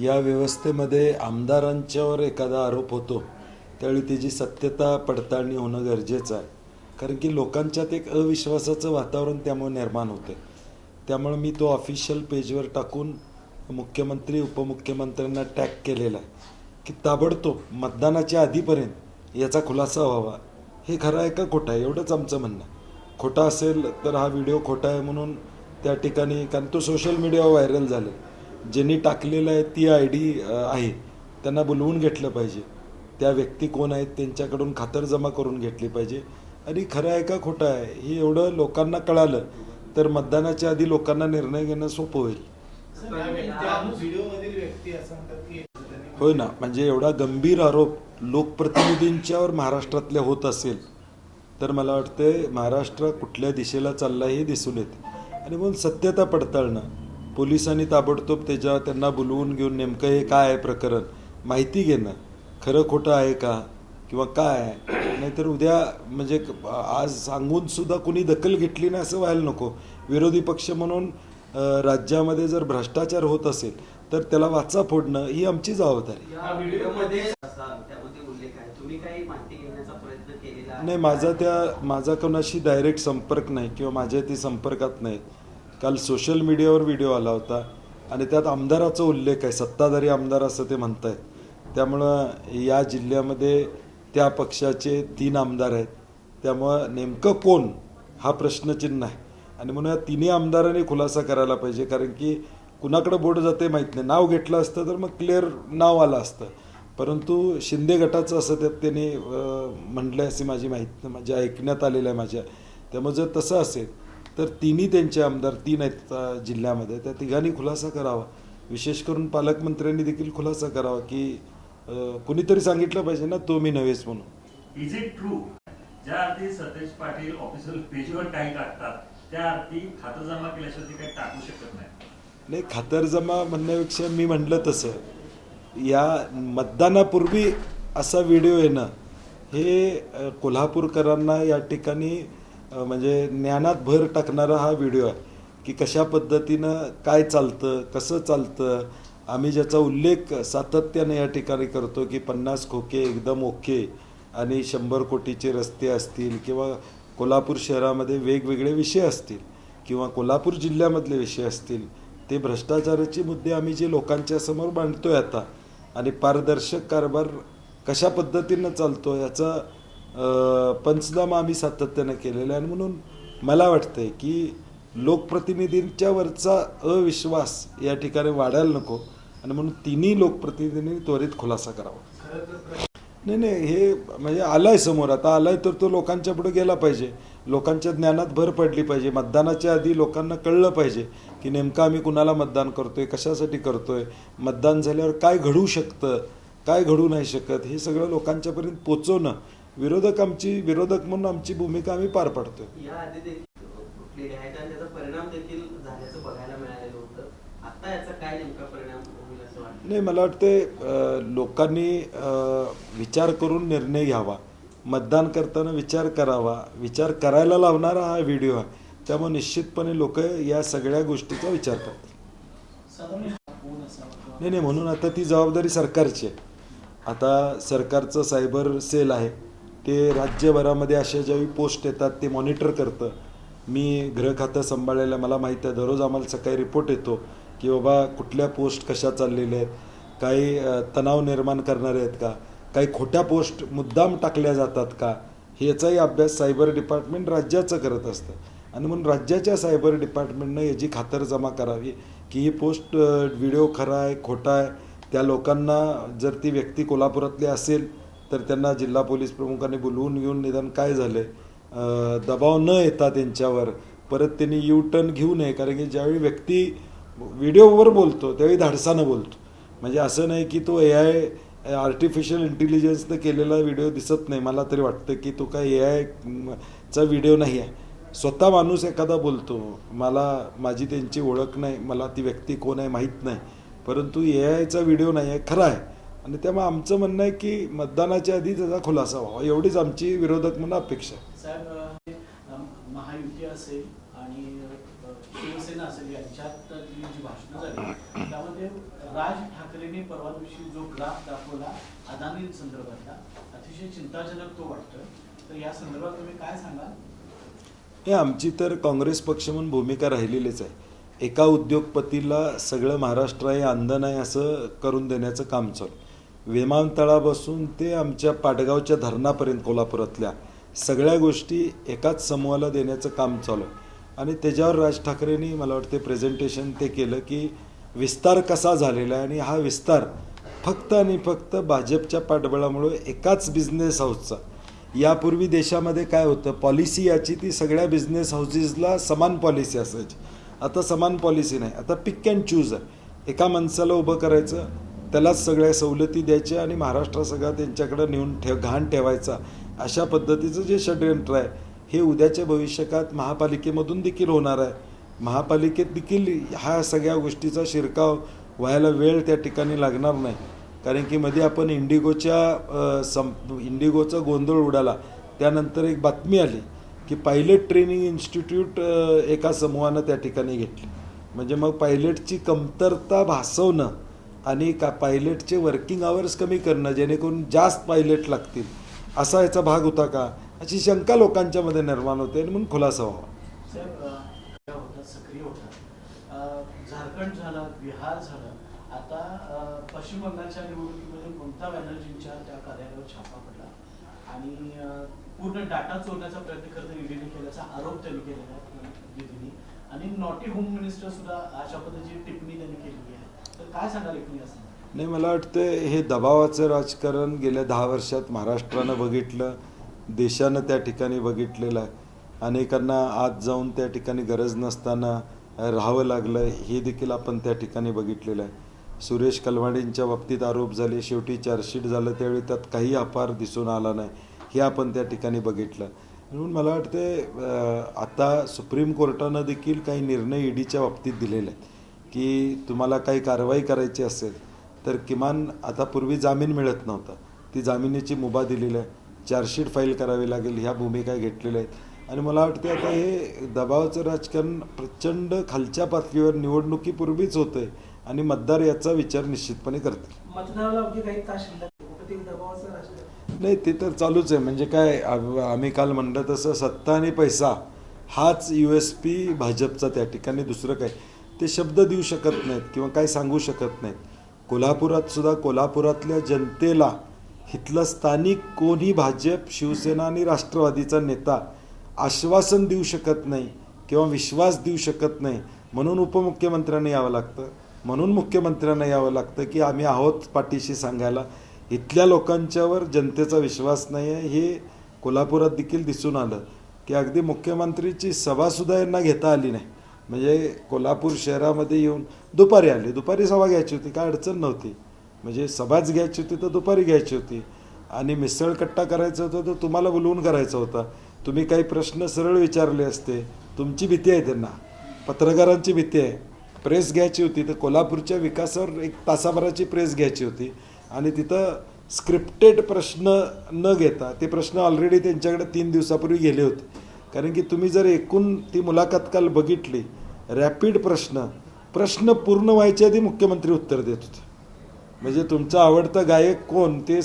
या व्यवस्थेमध्ये आमदारांच्यावर एखादा आरोप होतो त्यावेळी त्याची सत्यता पडताळणी होणं गरजेचं आहे, कारण की लोकांच्यात एक अविश्वासाचं वातावरण त्यामुळे निर्माण होते. त्यामुळे मी तो ऑफिशियल पेजवर टाकून मुख्यमंत्री उपमुख्यमंत्र्यांना टॅग केलेला आहे की ताबडतोब मतदानाच्या आधीपर्यंत याचा खुलासा व्हावा. हे खरं आहे का खोटं आहे एवढंच आमचं म्हणणं. खोटा असेल तर हा व्हिडिओ खोटा आहे म्हणून त्या ठिकाणी, कारण तो सोशल मीडियावर व्हायरल झाला, ज्यांनी टाकलेलं आहे ती ID आहे, त्यांना बोलवून घेतलं पाहिजे. त्या व्यक्ती कोण आहेत त्यांच्याकडून खातरजमा करून घेतली पाहिजे. आणि खरं आहे का खोटं आहे हे एवढं लोकांना कळालं तर मतदानाच्या आधी लोकांना निर्णय घेणं सोपं होईल. होय ना, म्हणजे एवढा गंभीर आरोप लोकप्रतिनिधींच्यावर महाराष्ट्रातल्या होत असेल तर मला वाटतं महाराष्ट्र कुठल्या दिशेला चालला हे दिसून येते. आणि म्हणून सत्यता पडताळणं, पोलिसांनी ताबडतोब त्यांना बोलवून घेऊन नेमकं हे काय आहे प्रकरण माहिती घेणं, खरं खोटं आहे का किंवा काय आहे. नाहीतर उद्या म्हणजे आज सांगून सुद्धा कुणी दखल घेतली नाही असं व्हायला नको. विरोधी पक्ष म्हणून राज्यामध्ये जर भ्रष्टाचार होत असेल तर त्याला वाचा फोडणं ही आमची जबाबदारी. नाही, माझा कोणाशी डायरेक्ट संपर्क नाही किंवा माझ्या ते संपर्कात नाही. काल सोशल मीडियावर व्हिडिओ आला होता आणि त्यात आमदाराचा उल्लेख आहे, सत्ताधारी आमदार असं ते म्हणत आहेत. त्यामुळं या जिल्ह्यामध्ये त्या पक्षाचे 3 आमदार आहेत. त्यामुळं नेमकं कोण हा प्रश्नचिन्ह आहे. आणि म्हणून या 3ही आमदारांनी खुलासा करायला पाहिजे, कारण की कुणाकडे बोट जाते माहीत नाही. नाव घेतलं असतं तर मग क्लिअर नाव आलं असतं, परंतु शिंदे गटाचं असं त्यात त्यांनी म्हटलं असे माझी माहिती माझ्या ऐकण्यात आलेलं आहे माझ्या. त्यामुळे जर तसं असेल तर 3ही त्यांचे आमदार 3 आहेत जिल्ह्यामध्ये, त्या 3घांनी खुलासा करावा. विशेष करून पालकमंत्र्यांनी देखील खुलासा करावा की कुणीतरी सांगितलं पाहिजे ना, तो मी नव्हेच म्हणून. इज इट ट्रू ज्या अर्थी सतेज पाटील ऑफिशियल पेजवर काही टाकतात त्या अर्थी खातरजमा केल्याशिवाय ते काही टाकू शकत नाही, खातरजमा म्हणण्यापेक्षा मी म्हटलं तसं या मतदानापूर्वी असा व्हिडिओ येणं हे कोल्हापूरकरांना या ठिकाणी म्हणजे ज्ञानात भर टाकणारा हा व्हिडिओ आहे की कशा पद्धतीनं काय चालतं, कसं चालतं. आम्ही ज्याचा उल्लेख सातत्याने या ठिकाणी करतो की 50 खोके एकदम ओके आणि 100 कोटीचे रस्ते असतील किंवा कोल्हापूर शहरामध्ये वेगवेगळे विषय असतील किंवा कोल्हापूर जिल्ह्यामधले विषय असतील, ते भ्रष्टाचाराचे मुद्दे आम्ही जे लोकांच्या समोर मांडतोय आता आणि पारदर्शक कारभार कशा पद्धतीनं चालतो याचा पंचनामा आम्ही सातत्यानं केलेला आहे. आणि म्हणून मला वाटतंय की लोकप्रतिनिधींच्यावरचा अविश्वास या ठिकाणी वाढायला नको आणि म्हणून 3ही लोकप्रतिनिधींनी त्वरित खुलासा करावा. नाही, हे म्हणजे आलाय समोर, आता आलाय तर तो लोकांच्या पुढे गेला पाहिजे. लोकांच्या ज्ञानात भर पडली पाहिजे. मतदानाच्या आधी लोकांना कळलं पाहिजे की नेमकं आम्ही कुणाला मतदान करतोय, कशासाठी करतोय, मतदान झाल्यावर काय घडू शकतं, काय घडू नाही शकत, हे सगळं लोकांच्यापर्यंत पोचवणं विरोधक म्हणून आमची भूमिका आम्ही पार पाडतोय. नाही, मला वाटते लोकांनी विचार करून निर्णय घ्यावा. मतदान करताना विचार करावा. विचार करायला लावणारा हा व्हिडिओ आहे, त्यामुळे निश्चितपणे लोक या सगळ्या गोष्टीचा विचार करतात. नाही, म्हणून आता ती जबाबदारी सरकारची आहे. आता सरकारचं सायबर सेल आहे, ते राज्यभरामध्ये अशा ज्यावेळी पोस्ट येतात ते मॉनिटर करतं. मी गृह खातं सांभाळायला मला माहीत आहे, दररोज आम्हाला सकाळी रिपोर्ट येतो की बाबा कुठल्या पोस्ट कशा चाललेल्या आहेत, काही तणाव निर्माण करणारे आहेत का, काही खोट्या पोस्ट मुद्दाम टाकल्या जातात का, ह्याचाही अभ्यास सायबर डिपार्टमेंट राज्याचं करत असतं. आणि म्हणून राज्याच्या सायबर डिपार्टमेंटनं याची खातरजमा करावी की ही पोस्ट व्हिडिओ खरा आहे खोटा आहे. त्या लोकांना जर ती व्यक्ती कोल्हापुरातली असेल तर त्यांना जिल्हा पोलीस प्रमुखांनी बोलवून घेऊन निदान काय झालं आहे दबाव न येता त्यांच्यावर परत त्यांनी U-टर्न घेऊ नये. कारण की ज्यावेळी व्यक्ती व्हिडिओवर बोलतो त्यावेळी धाडसानं बोलतो. म्हणजे असं नाही की तो AI आर्टिफिशियल इंटेलिजन्सनं केलेला व्हिडिओ दिसत नाही. मला तरी वाटतं की तो काय AI चा व्हिडिओ नाही आहे. स्वतः माणूस एखादा बोलतो, माझी त्यांची ओळख नाही, मला ती व्यक्ती कोण आहे माहीत नाही, परंतु AI चा व्हिडिओ नाही आहे, खरा आहे. आणि त्यामुळे आमचं म्हणणं आहे की मतदानाच्या आधी त्याचा खुलासा व्हावा, एवढीच आमची विरोधक म्हणून अपेक्षा आहे. साहेब, महायुती असेल आणि शिवसेना असेल यांच्यात जी भाषणं झाली त्यामध्ये राज ठाकरेंनी परवा दिवशी जो ग्राफ दाखवला अदानी संदर्भातला अतिशय चिंताजनक तो वाटतोय, तर या संदर्भात तुम्ही काय सांगाल? हे आमची तर काँग्रेस पक्ष म्हणून भूमिका राहिलेलीच आहे. एका उद्योगपतीला सगळं महाराष्ट्र आहे अंधन आहे असं करून देण्याचं काम चालू. विमानतळापासून ते आमच्या पाटगावच्या धरणापर्यंत कोल्हापुरातल्या सगळ्या गोष्टी एकाच समूहाला देण्याचं काम चालू आहे. आणि त्याच्यावर राज ठाकरेंनी मला वाटते प्रेझेंटेशन ते केलं की विस्तार कसा झालेला आहे आणि हा विस्तार फक्त आणि फक्त भाजपच्या पाठबळामुळे एकाच बिझनेस हाऊसचा. यापूर्वी देशामध्ये काय होतं, पॉलिसी याची ती सगळ्या बिझनेस हाऊसेसला समान पॉलिसी असायची. आता समान पॉलिसी नाही, आता पिक अँड चूज आहे. एका माणसाला उभं करायचं, त्यालाच सगळ्या सवलती द्यायच्या आणि महाराष्ट्र सगळा त्यांच्याकडे नेऊन घाण ठेवायचा. अशा पद्धतीचं जे षड्यंत्र आहे हे उद्याच्या भविष्यकाळात महापालिकेमधून देखील होणार आहे. महापालिकेत देखील ह्या सगळ्या गोष्टीचा शिरकाव व्हायला वेळ त्या ठिकाणी लागणार नाही. कारण की मध्ये आपण इंडिगोचा गोंधळ उडाला, त्यानंतर एक बातमी आली की पायलट ट्रेनिंग इन्स्टिट्यूट एका समूहानं त्या ठिकाणी घेतली. म्हणजे मग पायलटची कमतरता भासवणं आणि पायलटचे वर्किंग आवर्स कमी करणं जेणेकरून जास्त पायलट लागतील असा याचा भाग होता का, अशी शंका लोकांच्यामध्ये निर्माण होते आणि म्हणून खुलासा व्हावा. सक्रिय होतात, झारखंड झालं, बिहार झालं, आता पश्चिम बंगालच्या निवडणुकीमध्ये ममता बॅनर्जींच्या त्या कार्यालयावर छापा पडला आणि पूर्ण डाटा चोरण्याचा प्रयत्न करत ईडीने केल्याचा आरोप त्यांनी केलेला आहे. आणि नॉटी होम मिनिस्टर सुद्धा अशा पद्धतीची टिप्पणी त्यांनी केलेली आहे. तर काय सांगाल एकूण असं? नाही, मला वाटतं हे दबावाचं राजकारण गेल्या 10 वर्षात महाराष्ट्रानं बघितलं, देशानं त्या ठिकाणी बघितलेलं आहे. अनेकांना आत जाऊन त्या ठिकाणी गरज नसताना राहावं लागलं, हे देखील आपण त्या ठिकाणी बघितलेलं आहे. सुरेश कलमाडींच्या बाबतीत आरोप झाले, शेवटी चार्जशीट झालं, त्यावेळी त्यात काही अपार दिसून आला नाही, हे आपण त्या ठिकाणी बघितलं. म्हणून मला वाटते आता सुप्रीम कोर्टानं देखील काही निर्णय ईडीच्या बाबतीत दिलेले आहेत की तुम्हाला काही कारवाई करायची असेल तर किमान आता पूर्वी जामीन मिळत नव्हता, ती जामिनीची मुभा दिलेली आहे, चार्जशीट फाईल करावी लागेल, ह्या भूमिका घेतलेल्या आहेत. आणि मला वाटते आता हे दबावाचं राजकारण प्रचंड खालच्या पातळीवर निवडणुकीपूर्वीच होतं आहे आणि मतदार याचा विचार निश्चितपणे करतील. मतदाराला अवघी काही तास दबावाचं राजकारण नाही, ते तर चालूच आहे. म्हणजे काय आम्ही काल म्हणलं तसं सत्ता आणि पैसा हाच USP भाजपचा त्या ठिकाणी, दुसरं काय ते शब्द देऊ शकत नाहीत किंवा काय सांगू शकत नाहीत. कोल्हापुरात सुद्धा कोल्हापुरातल्या जनतेला इथलं स्थानिक कोणी भाजप, शिवसेना आणि राष्ट्रवादीचा नेता आश्वासन देऊ शकत नाही किंवा विश्वास देऊ शकत नाही. म्हणून उपमुख्यमंत्र्यांना यावं लागतं, म्हणून मुख्यमंत्र्यांना यावं लागतं की आम्ही आहोत पाठीशी सांगायला. इथल्या लोकांच्यावर जनतेचा विश्वास नाही आहे. हे कोल्हापुरात देखील दिसून आलं की अगदी मुख्यमंत्रीची सभासुद्धा यांना घेता आली नाही. म्हणजे कोल्हापूर शहरामध्ये येऊन दुपारी आले, दुपारी सभा घ्यायची होती, काय अडचण नव्हती. म्हणजे सभाच घ्यायची होती तर दुपारी घ्यायची होती. आणि मिसळकट्टा करायचं होतं तर तुम्हाला बोलवून करायचा होता. तुम्ही काही प्रश्न सरळ विचारले असते. तुमची भीती आहे त्यांना, पत्रकारांची भीती आहे. प्रेस घ्यायची होती तर कोल्हापूरच्या विकासावर 1 तासाभराची प्रेस घ्यायची होती आणि तिथं स्क्रिप्टेड प्रश्न न घेता ते प्रश्न ऑलरेडी त्यांच्याकडे 3 दिवसापूर्वी गेले होते. कारण की तुम्ही जर एकूण ती मुलाखत काल बघितली, रॅपिड प्रश्न पूर्ण व्हायच्या आधी मुख्यमंत्री उत्तर देत होते. म्हणजे तुमचा आवडता गायक कोण ते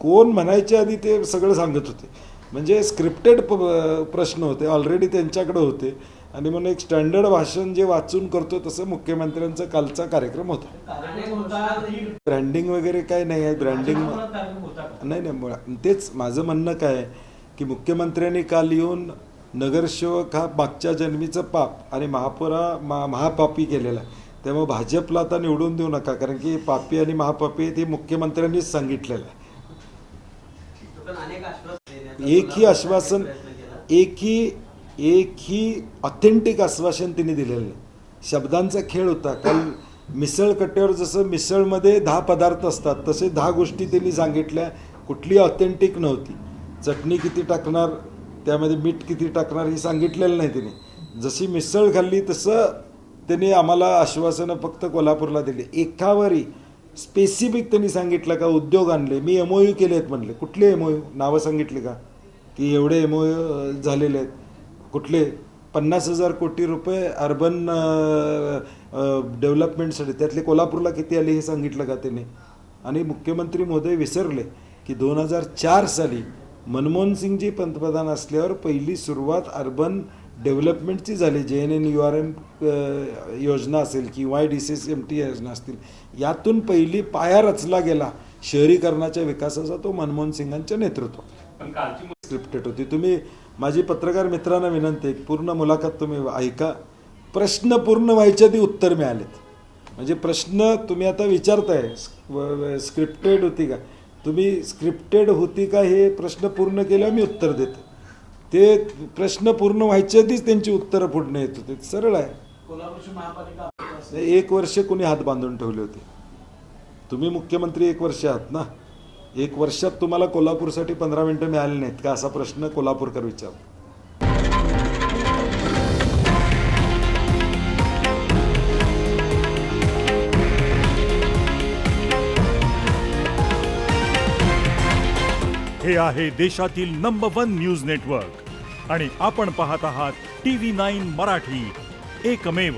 कोण म्हणायच्या आधी ते सगळं सांगत होते. म्हणजे स्क्रिप्टेड प्रश्न होते, ऑलरेडी त्यांच्याकडे होते. आणि म्हणून एक स्टँडर्ड भाषण जे वाचून करतो तसं मुख्यमंत्र्यांचा कालचा कार्यक्रम होता. ब्रँडिंग वगैरे काय नाही आहे. ब्रँडिंग नाही, तेच माझं म्हणणं काय आहे की मुख्यमंत्र्यांनी काल येऊन नगरसेवक हा मागच्या जन्मीचं पाप आणि महापापी केलेला आहे. त्यामुळे भाजपला आता निवडून देऊ नका, कारण की पापी आणि महापापी ते मुख्यमंत्र्यांनीच सांगितलेलं आहे. एकही आश्वासन, एकही ऑथेंटिक आश्वासन तिने दिलेलं नाही. शब्दांचा खेळ होता. काल मिसळ कट्ट्यावर जसं मिसळमध्ये 10 पदार्थ असतात तसे 10 गोष्टी त्यांनी सांगितल्या, कुठली ऑथेंटिक नव्हती. चटणी किती टाकणार, त्यामध्ये मीठ किती टाकणार हे सांगितलेलं नाही तिने. जशी मिसळ खाल्ली तसं त्यांनी आम्हाला आश्वासनं फक्त कोल्हापूरला दिली. एकावरही स्पेसिफिक त्यांनी सांगितलं का उद्योग आणले, मी MOU केले आहेत म्हणले. कुठले MOU नावं सांगितले का की एवढे MOU झालेले आहेत? कुठले? 50,000 कोटी रुपये अर्बन डेव्हलपमेंटसाठी, त्यातले कोल्हापूरला किती आली हे सांगितलं का त्याने? आणि मुख्यमंत्री महोदय विसरले की 2004 साली मनमोहन सिंगजी पंतप्रधान असल्यावर पहिली सुरुवात अर्बन डेव्हलपमेंटची झाली. JNNURM योजना असेल किंवा DCCMT योजना असतील, यातून पहिली पाया रचला गेला शहरीकरणाच्या विकासाचा तो मनमोहन सिंगांच्या नेतृत्वात. पण कालची स्क्रिप्टेड होती. तुम्ही माझी पत्रकार मित्रांना विनंती आहे, पूर्ण मुलाखत तुम्ही ऐका. प्रश्न पूर्ण व्हायच्या आधी उत्तर मिळालेत. म्हणजे प्रश्न तुम्ही आता विचारताय स्क्रिप्टेड होती का, तुम्ही स्क्रिप्टेड होती का हे प्रश्न पूर्ण केल्यावर मी उत्तर देतो. ते प्रश्न पूर्ण व्हायच्या आधीच त्यांची उत्तरं पुढणे येत होते. सरळ आहे. कोल्हापूरची महापालिका 1 वर्ष कोणी हात बांधून ठेवले होते? तुम्ही मुख्यमंत्री 1 वर्ष आहात ना. 1 वर्षात तुम्हाला कोल्हापूरसाठी 15 मिनिटं मिळाली नाहीत का, असा प्रश्न कोल्हापूरकर विचारतो. हे आहे देशातील नंबर 1 न्यूज नेटवर्क आणि आपण पाहत आहात TV9 मराठी, एकमेव.